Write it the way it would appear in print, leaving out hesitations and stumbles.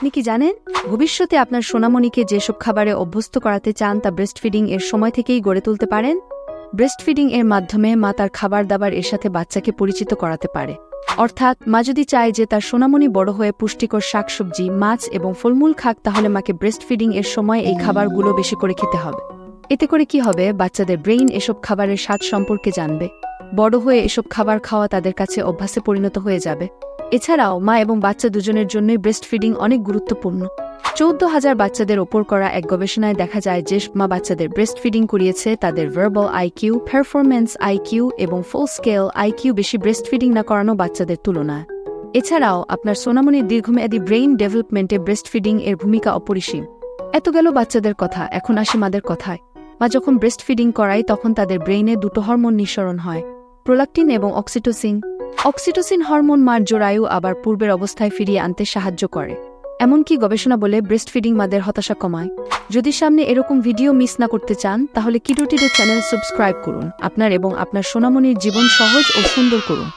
আপনি কি জানেন ভবিষ্যতে আপনার সোনামণিকে যেসব খাবারে অভ্যস্ত করাতে চান তা ব্রেস্টফিডিং এর সময় থেকেই গড়ে তুলতে পারেন? ব্রেস্টফিডিং এর মাধ্যমে মা তার খাবার দাবার এর সাথে বাচ্চাকে পরিচিত করাতে পারে। অর্থাৎ মা যদি চায় যে তার সোনামণি বড় হয়ে পুষ্টিকর শাকসবজি, মাছ এবং ফলমূল খাক, তাহলে মাকে ব্রেস্টফিডিং এর সময় এই খাবারগুলো বেশি করে খেতে হবে। এতে করে কি হবে, বাচ্চাদের ব্রেইন এসব খাবারের স্বাদ সম্পর্কে জানবে। বড় হয়ে এসব খাবার খাওয়া তাদের কাছে অভ্যাসে পরিণত হয়ে যাবে। এছাড়াও মা এবং বাচ্চা দুজনের জন্যই ব্রেস্টফিডিং অনেক গুরুত্বপূর্ণ। 14,000 বাচ্চাদের ওপর করা এক গবেষণায় দেখা যায় যে মা বাচ্চাদের ব্রেস্টফিডিং করিয়েছে তাদের ভার্বাল আইকিউ, পারফরম্যান্স আইকিউ এবং ফুল স্কেল আইকিউ বেশি ব্রেস্টফিডিং না করানো বাচ্চাদের তুলনায়। এছাড়াও আপনার সোনামণির দীর্ঘমেয়াদী ব্রেইন ডেভেলপমেন্টে ব্রেস্টফিডিং এর ভূমিকা অপরিসীম। এত গেল বাচ্চাদের কথা, এখন আসি মাদের কথায়। মা যখন ব্রেস্টফিডিং করায় তখন তাদের ব্রেইনে দুটো হরমোন নিঃসরণ হয়, প্রোলাকটিন এবং অক্সিটোসিন। অক্সিটোসিন হরমোন মার জরায়ু আবার পূর্বের অবস্থায় ফিরিয়ে আনতে সাহায্য করে। এমনকি গবেষণা বলে ব্রেস্টফিডিং মাদের হতাশা কমায়। যদি সামনে এরকম ভিডিও মিস না করতে চান তাহলে কিডোটিডো চ্যানেল সাবস্ক্রাইব করুন, আপনার এবং আপনার সোনামণির জীবন সহজ ও সুন্দর করুন।